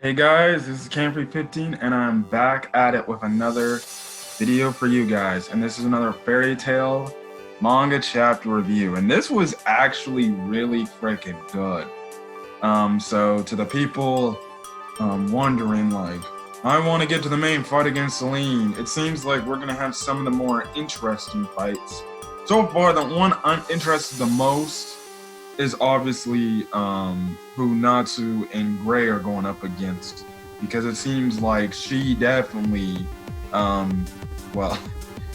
Hey guys, this is Camfrey15 and I'm back at it with another video for you guys. And this is another fairy tale manga chapter review. And this was actually really freaking good. So to the people wondering like, I want to get to the main fight against Celine, it seems like we're gonna have some of the more interesting fights. So far, the one I'm interested the most is obviously who Natsu and Gray are going up against, because it seems like she definitely, well,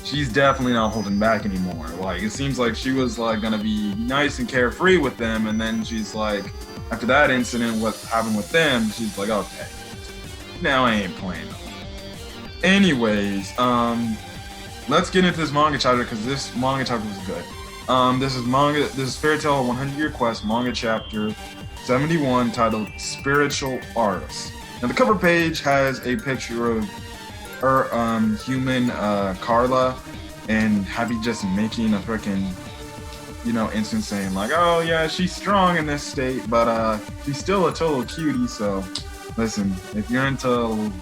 she's definitely not holding back anymore. Like, it seems like she was like gonna be nice and carefree with them, and then she's like, after that incident, what happened with them, she's like, okay, now I ain't playing. Anyways, let's get into this manga chapter because this manga chapter was good. This is Fairy Tail 100 Year Quest manga chapter 71 titled Spiritual Artist. Now the cover page has a picture of her human Carla, and Happy just making a freaking instant saying like, oh yeah, she's strong in this state, but she's still a total cutie. So listen, if you're into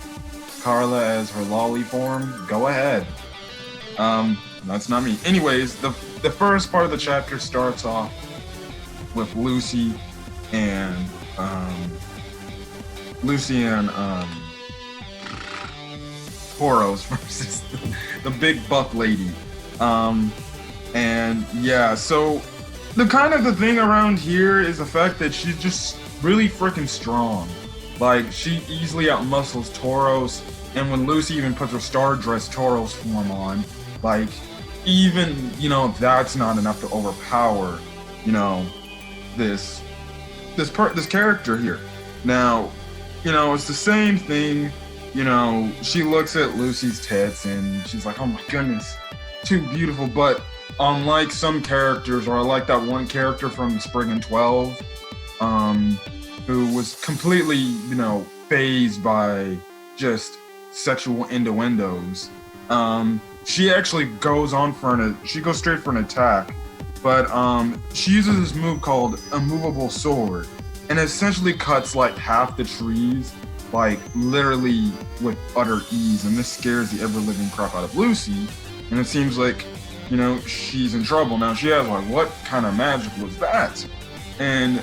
Carla as her lolly form, go ahead. That's not me. Anyways, the first part of the chapter starts off with Lucy and Toros versus the big buff lady. And yeah, so the thing around here is the fact that she's just really freaking strong. Like, she easily outmuscles Toros, and when Lucy even puts her star dress Toros form on, like, even, if that's not enough to overpower, this character here. Now, it's the same thing, she looks at Lucy's tits and she's like, oh my goodness, too beautiful. But unlike some characters, or like that one character from Spring and 12, who was completely, fazed by just sexual innuendos, she actually goes straight for an attack, but she uses this move called Immovable Sword, and it essentially cuts like half the trees, like literally with utter ease, and this scares the ever-living crap out of Lucy, and it seems like, she's in trouble. Now she has like, what kind of magic was that? And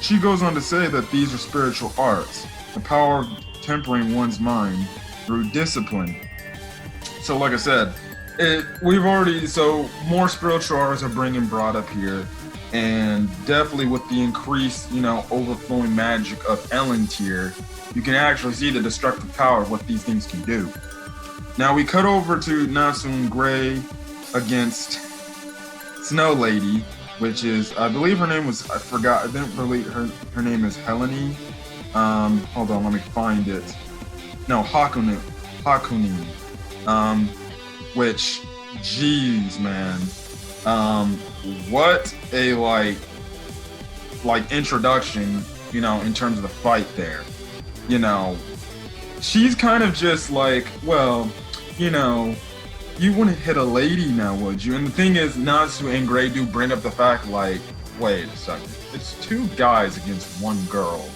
she goes on to say that these are spiritual arts, the power of tempering one's mind through discipline. So like I said, more spiritual arts are being brought up here, and definitely with the increased, overflowing magic of Elentier, you can actually see the destructive power of what these things can do. Now we cut over to Natsu and Gray against Snow Lady, which is, I believe her name was, I forgot, I didn't really, her name is Helene. Hold on, let me find it. No, Hakunin. Which, jeez, man, what a like introduction, in terms of the fight there. She's kind of just like, well, you wouldn't hit a lady now, would you? And the thing is, Natsu and Gray do bring up the fact, like, wait a second, it's two guys against one girl.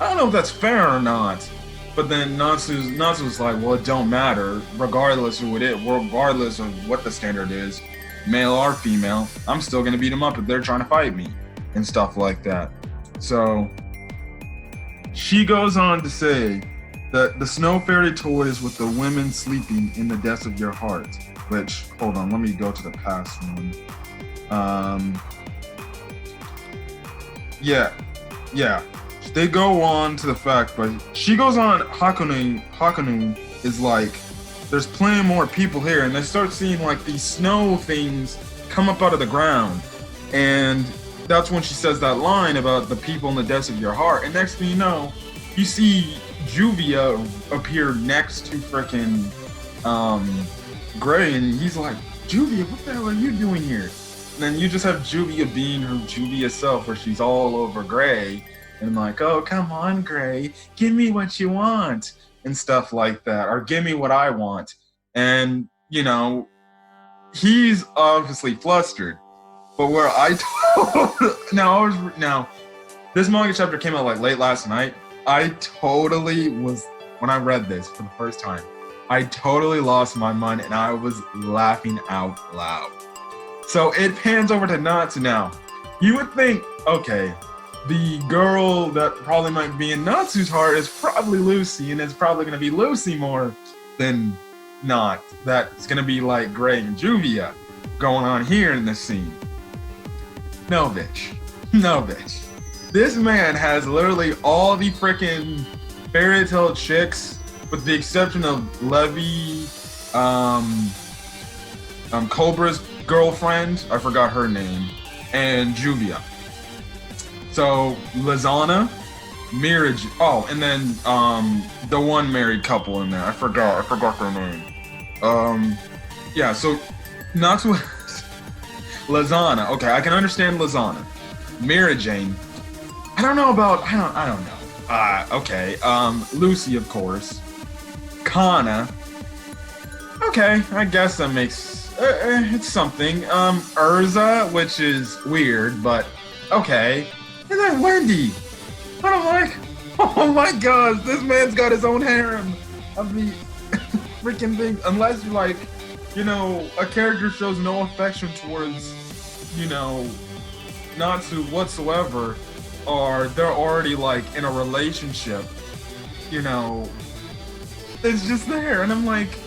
I don't know if that's fair or not. But then Natsu's like, well, it don't matter, regardless of regardless of what the standard is, male or female, I'm still gonna beat them up if they're trying to fight me, and stuff like that. So she goes on to say that the snow fairy toys with the women sleeping in the depths of your heart, which, hold on, let me go to the past one. Yeah. They go on to the fact, but she goes on, Hakunin is like, there's plenty more people here, and they start seeing like these snow things come up out of the ground, and that's when she says that line about the people in the depths of your heart, and next thing you know, you see Juvia appear next to frickin' Gray, and he's like, Juvia, what the hell are you doing here? And then you just have Juvia being her Juvia self, where she's all over Gray, and I'm like, oh, come on, Gray, give me what you want, and stuff like that, or give me what I want. And, he's obviously flustered. But where I told, now this manga chapter came out like late last night, I totally was, when I read this for the first time, I totally lost my mind and I was laughing out loud. So it pans over to Natsu now. You would think, okay, the girl that probably might be in Natsu's heart is probably Lucy, and it's probably going to be Lucy more than not. That's going to be like Gray and Juvia going on here in this scene. No, bitch. No, bitch. This man has literally all the freaking fairy tale chicks, with the exception of Levy, Cobra's girlfriend, I forgot her name, and Juvia. So Lizana, Mirage, oh, and then the one married couple in there. I forgot their name. Yeah, so Natsu Lizana. Okay, I can understand Lizana. Mira Jane. I don't know. Okay. Lucy, of course. Kana. Okay, I guess that makes it's something. Urza, which is weird, but okay. And then Wendy. And I'm like, oh my gosh, this man's got his own harem of the freaking thing. Unless you like, you know, a character shows no affection towards, you know, Natsu whatsoever, or they're already like in a relationship, you know, it's just there. And I'm like,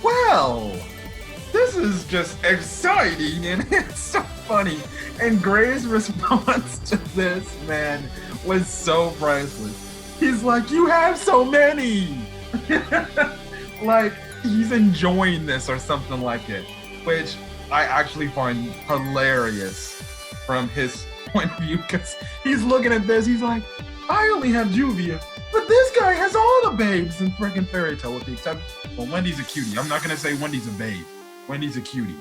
well, this is just exciting and it's so funny. And Gray's response to this, man, was so priceless. He's like, you have so many. Like, he's enjoying this or something like it, which I actually find hilarious from his point of view, because he's looking at this, he's like, I only have Juvia, but this guy has all the babes in freaking fairy tale with the exception, well, Wendy's a cutie. I'm not gonna say Wendy's a babe. Wendy's a cutie.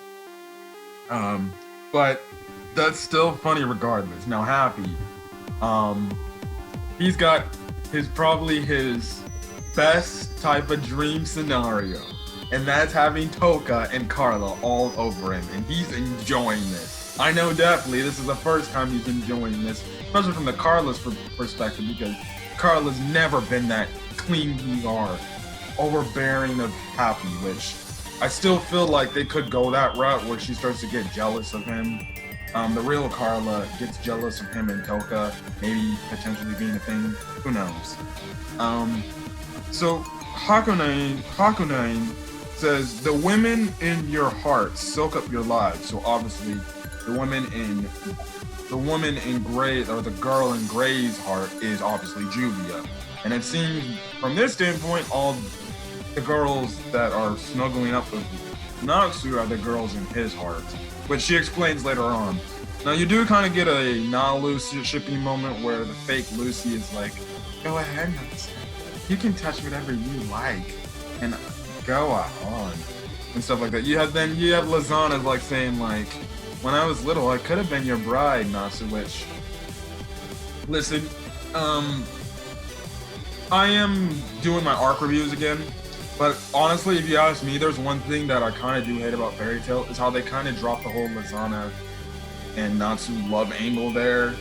But that's still funny regardless. Now Happy, he's got probably his best type of dream scenario, and that's having Toka and Carla all over him, and he's enjoying this. I know definitely this is the first time he's enjoying this, especially from the Carla's perspective, because Carla's never been that clean ER, overbearing of Happy, which I still feel like they could go that route where she starts to get jealous of him. The real Carla gets jealous of him and Toka, maybe potentially being a thing, who knows. So Hakunain says, the women in your heart soak up your lives. So obviously the woman in Gray, or the girl in Gray's heart, is obviously Juvia. And it seems from this standpoint, all the girls that are snuggling up with Natsu are the girls in his heart, which she explains later on. Now you do kind of get a non-Lucy shipping moment where the fake Lucy is like, go ahead, Natsu. You can touch whatever you like and go on and stuff like that. You have Lizana like saying like, when I was little, I could have been your bride, Natsu, which, listen, I am doing my arc reviews again, but honestly, if you ask me, there's one thing that I kind of do hate about Fairy Tail, is how they kind of drop the whole Lizana and Natsu love angle there.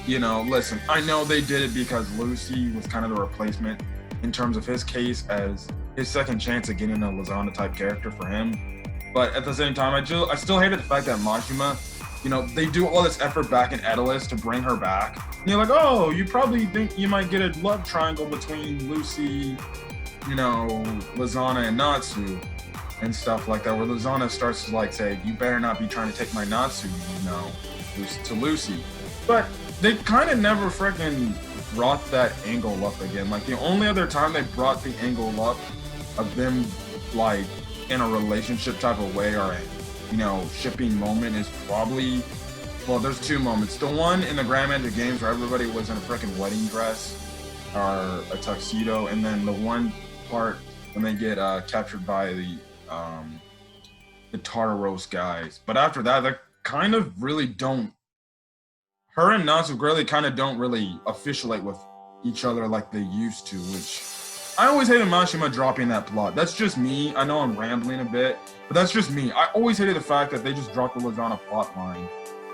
You know, listen, I know they did it because Lucy was kind of the replacement in terms of his case as his second chance at getting a Lizana type character for him. But at the same time, I still hated the fact that Majima, you know, they do all this effort back in Edelus to bring her back. And you're like, oh, you probably think you might get a love triangle between Lucy, you know, Lizana and Natsu and stuff like that, where Lizana starts to like say, you better not be trying to take my Natsu, you know, to Lucy. But they kind of never freaking brought that angle up again. Like, the only other time they brought the angle up of them, like, in a relationship type of way or a, you know, shipping moment is probably, well, there's two moments. The one in the Grand Magic Games where everybody was in a freaking wedding dress or a tuxedo, and then the one part when they get captured by the Tartaros guys. But after that, they kind of really don't, her and Natsu really kind of don't really officiate with each other like they used to, which I always hated Mashima dropping that plot. That's just me. I know I'm rambling a bit, but that's just me. I always hated the fact that they just dropped the Lizana plot line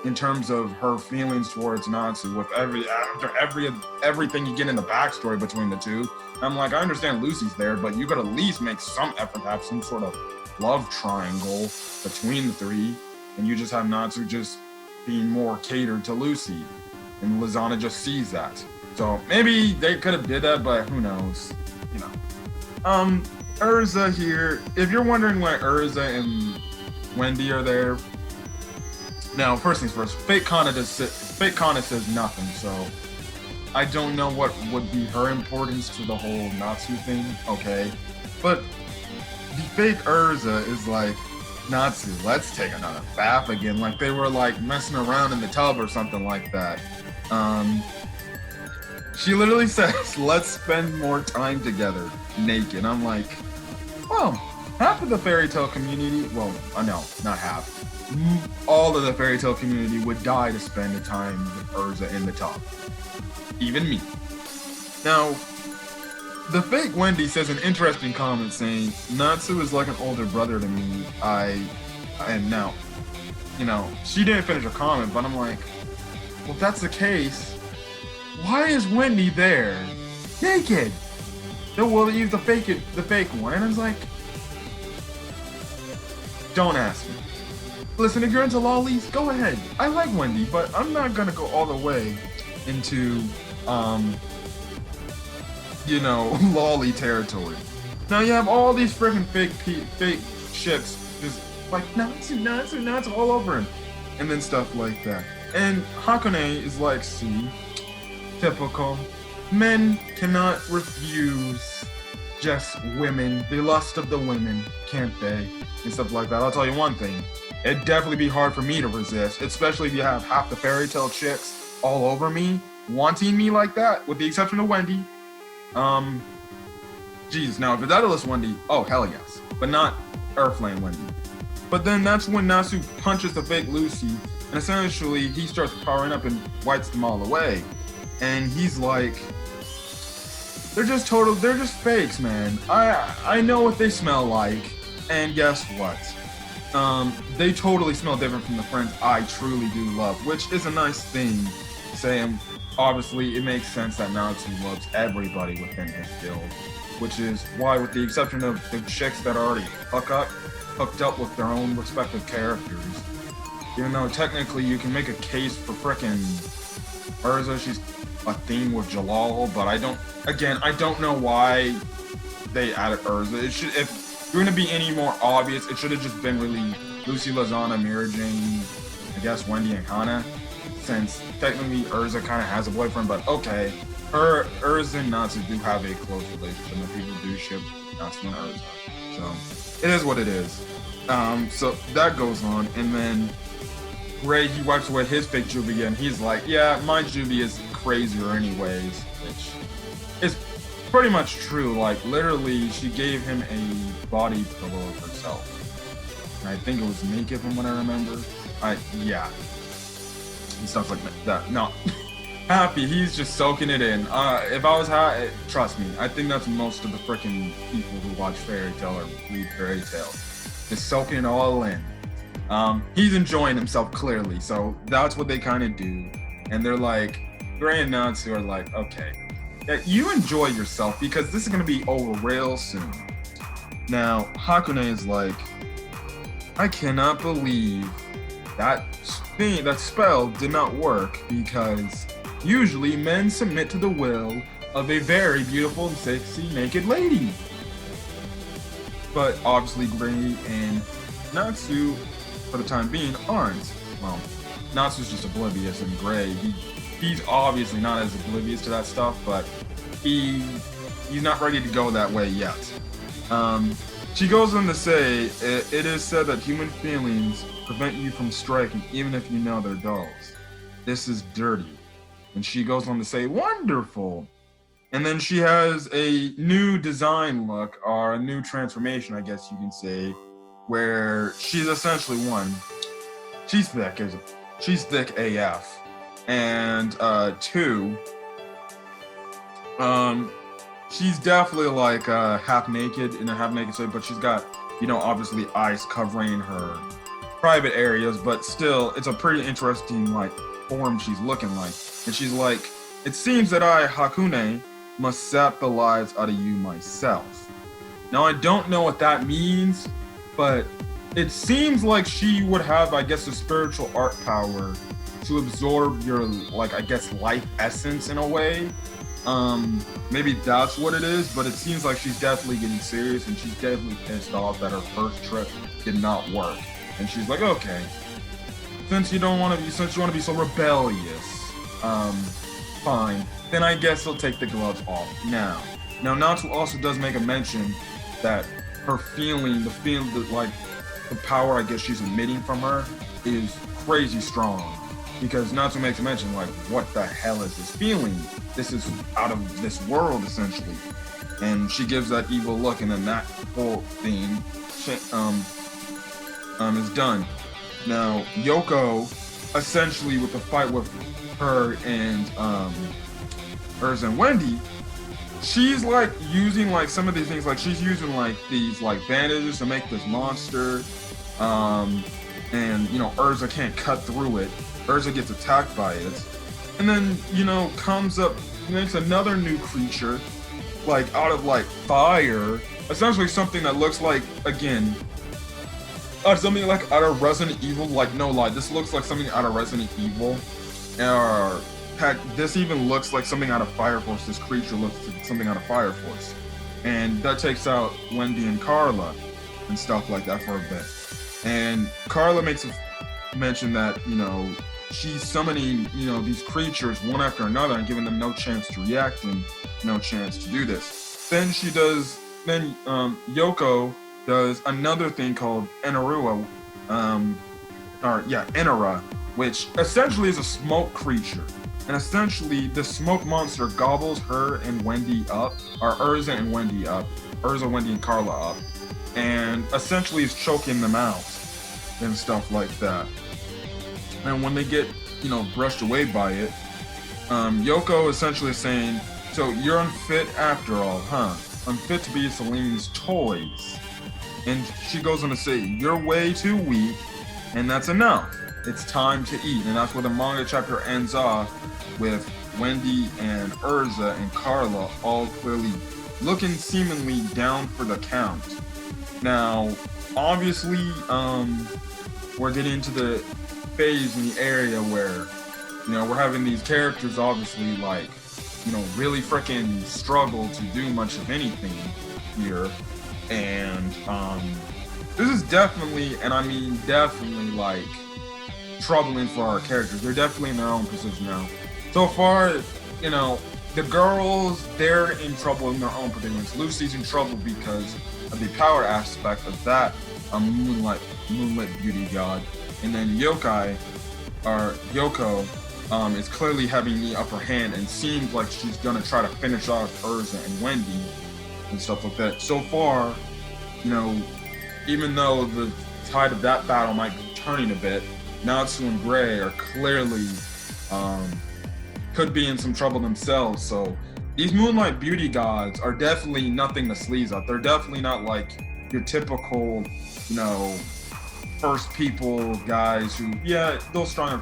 in terms of her feelings towards Natsu with everything you get in the backstory between the two. I'm like, I understand Lucy's there, but you could at least make some effort to have some sort of love triangle between the three, and you just have Natsu just being more catered to Lucy, and Lizana just sees that. So maybe they could have did that, but who knows, you know. Urza here, if you're wondering why Urza and Wendy are there, now first things first, Fake Kana says nothing, so I don't know what would be her importance to the whole Natsu thing, okay, but the fake Urza is like, Natsu, let's take another bath again, like they were like messing around in the tub or something like that. She literally says, let's spend more time together naked. I'm like, well, half of the fairy tale community, well, no, not half. All of the fairy tale community would die to spend the time with Urza in the tub. Even me. Now, the fake Wendy says an interesting comment saying, Natsu is like an older brother to me. And now, you know, she didn't finish her comment, but I'm like, well, if that's the case, why is Wendy there? Naked! Well, use the fake one. And I was like, don't ask me. Listen, if you're into lollies, go ahead. I like Wendy, but I'm not gonna go all the way into, you know, lolly territory. Now you have all these freaking fake chicks just like Natsu all over him, and then stuff like that. And Hakone is like, see, typical. Men cannot refuse just women, the lust of the women, can't they? And stuff like that. I'll tell you one thing, it'd definitely be hard for me to resist, especially if you have half the fairy tale chicks all over me, wanting me like that, with the exception of Wendy. Geez, now if it's Daedalus Wendy, oh hell yes, but not Earthland Wendy. But then that's when Natsu punches the fake Lucy, and essentially he starts powering up and wipes them all away. And he's like, they're just fakes, man. I know what they smell like, and guess what? They totally smell different from the friends I truly do love, which is a nice thing to say. And obviously, it makes sense that Natsu loves everybody within his guild, which is why, with the exception of the chicks that are already hooked up with their own respective characters, even though technically you can make a case for frickin' Urza, she's a theme with Jalal, but I don't know why they added Urza. It should, if you're gonna be any more obvious, it should have just been really Lucy, Lizana, Mira Jane, I guess Wendy and Kana, since technically Urza kind of has a boyfriend, but okay. Urza and Natsu do have a close relationship, and people do ship Natsu and Urza. So, it is what it is. So that goes on, and then Ray, he wipes away his fake Juvie, and he's like, yeah, my Juvie is crazier anyways, which is pretty much true. Like, literally, she gave him a body pillow of herself. And I think it was naked from what I remember. Yeah. And stuff like that. No. Happy, he's just soaking it in. If I was high, trust me, I think that's most of the freaking people who watch Fairy Tail or read Fairy Tail. Just soaking it all in. He's enjoying himself clearly, so that's what they kind of do. And they're like, Gray and Natsu are like, okay, yeah, you enjoy yourself because this is gonna be over real soon. Now, Hakone is like, I cannot believe that spell did not work because usually men submit to the will of a very beautiful and sexy naked lady. But obviously Gray and Natsu, for the time being, aren't. Well, Natsu's just oblivious, and Gray, he's obviously not as oblivious to that stuff, but he's not ready to go that way yet. She goes on to say, it is said that human feelings prevent you from striking even if you know they're dolls. This is dirty. And she goes on to say, wonderful. And then she has a new design look, or a new transformation, I guess you can say, where she's essentially she's thick AF. And two, she's definitely like half naked in a half naked state, but she's got, you know, obviously ice covering her private areas, but still, it's a pretty interesting like form she's looking like. And she's like, it seems that I, Hakune, must sap the lives out of you myself. Now I don't know what that means, but it seems like she would have, I guess, a spiritual art power to absorb your, like, I guess, life essence in a way. Maybe that's what it is, but it seems like she's definitely getting serious, and she's definitely pissed off that her first trip did not work. And she's like, okay, since you want to be so rebellious, fine, then I guess I'll take the gloves off now. Now, Natsu also does make a mention that her like the power I guess she's emitting from her is crazy strong. Because Natsu makes a mention, like, what the hell is this feeling? This is out of this world, essentially. And she gives that evil look, and then that whole thing is done. Now, Yoko, essentially with the fight with her and Urza and Wendy, she's like using like some of these things, like she's using like these like bandages to make this monster. And you know, Urza can't cut through it. Urza gets attacked by it, and then, you know, comes up, makes another new creature, like out of like fire, essentially something that looks like, again, something like out of Resident Evil. Like, no lie, this looks like something out of Resident Evil. Or heck, this even looks like something out of Fire Force. This creature looks like something out of Fire Force, and that takes out Wendy and Carla and stuff like that for a bit. And Carla makes a mention that, you know, she's summoning, you know, these creatures one after another and giving them no chance to react and no chance to do this. Then Yoko does another thing called Enara, which essentially is a smoke creature. And essentially, the smoke monster gobbles her and Wendy up, or Urza and Wendy up, Urza, Wendy, and Carla up, and essentially is choking them out and stuff like that. And when they get, you know, brushed away by it, Yoko essentially is saying, so you're unfit after all, huh? Unfit to be Celine's toys. And she goes on to say, you're way too weak, and that's enough. It's time to eat. And that's where the manga chapter ends off, with Wendy and Urza and Carla all clearly looking seemingly down for the count. Now, obviously, we're getting into the phase in the area where, you know, we're having these characters obviously, like, you know, really freaking struggle to do much of anything here. And this is definitely, and I mean definitely, like, troubling for our characters. They're definitely in their own position now. So far, you know, the girls, they're in trouble in their own predicaments. Lucy's in trouble because of the power aspect of that Moonlit Beauty God. And then Yoko is clearly having the upper hand and seems like she's gonna try to finish off Urza and Wendy and stuff like that. So far, you know, even though the tide of that battle might be turning a bit, Natsu and Gray are clearly could be in some trouble themselves. So these Moonlight Beauty Gods are definitely nothing to sleaze at. They're definitely not like your typical, you know, first people guys who, yeah, they're strong,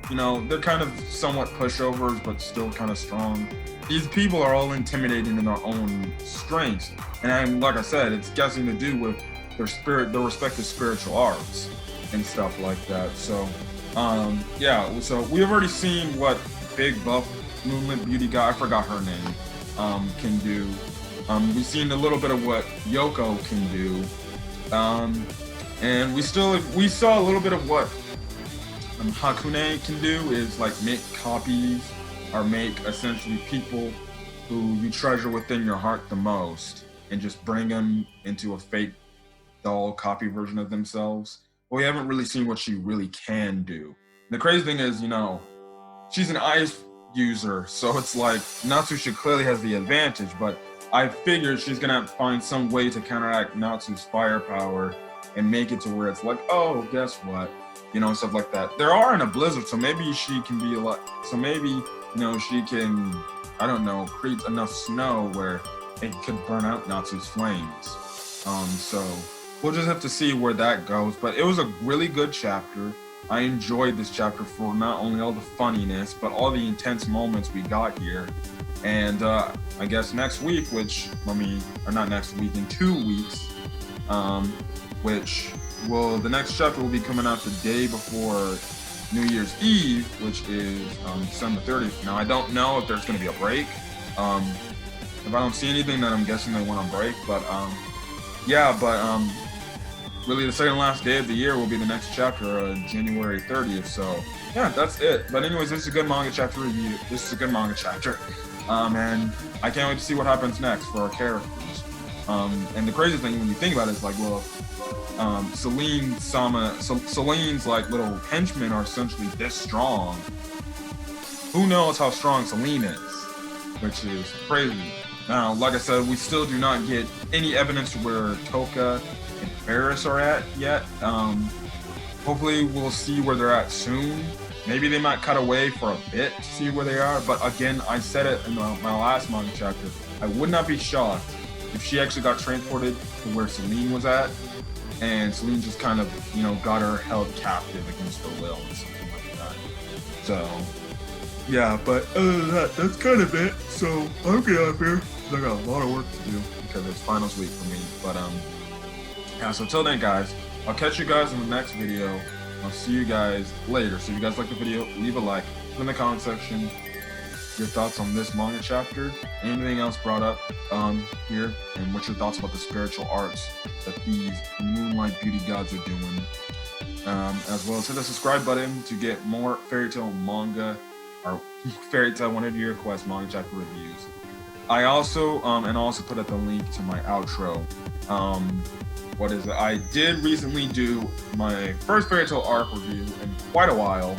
you know, they're kind of somewhat pushovers, but still kind of strong. These people are all intimidating in their own strengths. And like I said, it's guessing to do with their respective spiritual arts and stuff like that. So, yeah, so we've already seen what big buff Moonlit Beauty God, I forgot her name, can do. We've seen a little bit of what Yoko can do. And we saw a little bit of what Hakune can do, is like make copies, or make essentially people who you treasure within your heart the most, and just bring them into a fake doll copy version of themselves. But we haven't really seen what she really can do. The crazy thing is, you know, she's an ice user, so it's like Natsu clearly has the advantage, but I figured she's gonna have to find some way to counteract Natsu's firepower and make it to where it's like, oh, guess what? You know, stuff like that. There are in a blizzard, so maybe she can be a lot, so maybe, you know, she can, I don't know, create enough snow where it could burn out Natsu's flames. So we'll just have to see where that goes. But it was a really good chapter. I enjoyed this chapter for not only all the funniness, but all the intense moments we got here. And I guess next week, or not next week, in 2 weeks, the next chapter will be coming out the day before New Year's Eve, which is December 30th. Now, I don't know if there's going to be a break. If I don't see anything, then I'm guessing they went on break. But really the second last day of the year will be the next chapter, January 30th. So yeah, that's it. But anyways, this is a good manga chapter review. This is a good manga chapter. And I can't wait to see what happens next for our characters. And the crazy thing when you think about it is like, well, Celine's like little henchmen are essentially this strong. Who knows how strong Celine is, which is crazy. Now, like I said, we still do not get any evidence to where Toka and Ferris are at yet. Hopefully we'll see where they're at soon. Maybe they might cut away for a bit to see where they are. But again, I said it in my last manga chapter. I would not be shocked if she actually got transported to where Celine was at, and Celine just kind of, got her held captive against her will or something like that. So, yeah, but other than that, that's kind of it. So, I'll get out of here. I got a lot of work to do because it's finals week for me. But, yeah, so till then, guys, I'll catch you guys in the next video. I'll see you guys later. So if you guys like the video, leave a like. Put in the comment section your thoughts on this manga chapter, anything else brought up here, and what's your thoughts about the spiritual arts that these Moonlight Beauty Gods are doing. As well as hit the subscribe button to get more fairy tale manga, or fairy tale 100-year quest manga chapter reviews. I also, put up the link to my outro. I did recently do my first fairy tale arc review in quite a while.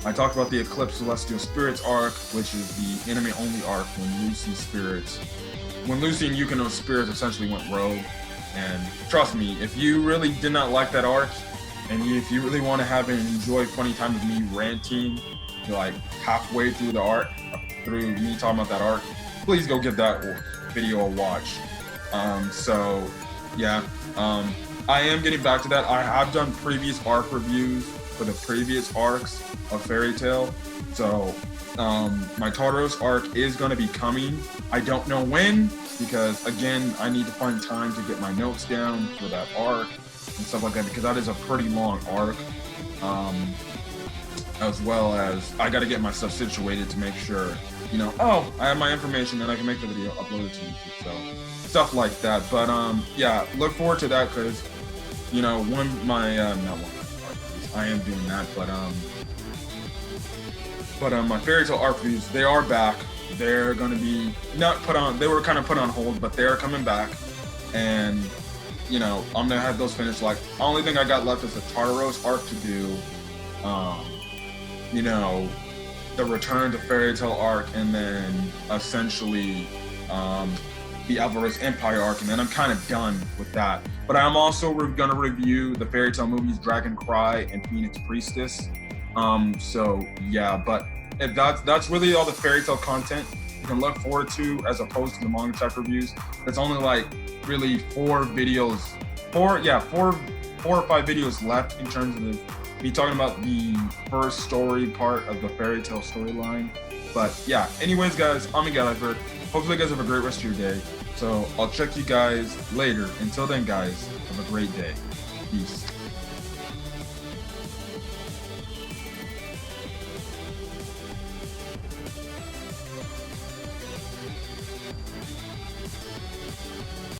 I talked about the Eclipse Celestial Spirits arc, which is the anime-only arc when Lucy and Yukino's spirits essentially went rogue. And trust me, if you really did not like that arc, and if you really want to have and enjoy funny time with me ranting, like halfway through the arc, through me talking about that arc, please go give that video a watch. I am getting back to that. I have done previous arc reviews for the previous arcs of Fairy Tail. So my Tartaros arc is going to be coming. I don't know when, because again, I need to find time to get my notes down for that arc and stuff like that, because that is a pretty long arc. As well as I got to get myself situated to make sure, I have my information and I can make the video, upload it to YouTube. So stuff like that. But yeah, look forward to that, because I am doing that, but my fairy tale arc reviews, they are back. They're going to be they were kind of put on hold, but they're coming back. And I'm gonna have those finished. Like, the only thing I got left is the Tartaros arc to do, the Return to Fairy Tale arc, and then essentially the Alvarez Empire arc, and then I'm kind of done with that. But I'm also gonna review the fairy tale movies Dragon Cry and Phoenix Priestess. So yeah, but if that's really all the fairy tale content you can look forward to, as opposed to the manga chapter reviews. It's only like really 4 or 5 videos left in terms of me talking about the first story part of the fairy tale storyline. But yeah, anyways, guys, I'm Gallagher. Hopefully you guys have a great rest of your day. So I'll check you guys later. Until then, guys, have a great day. Peace.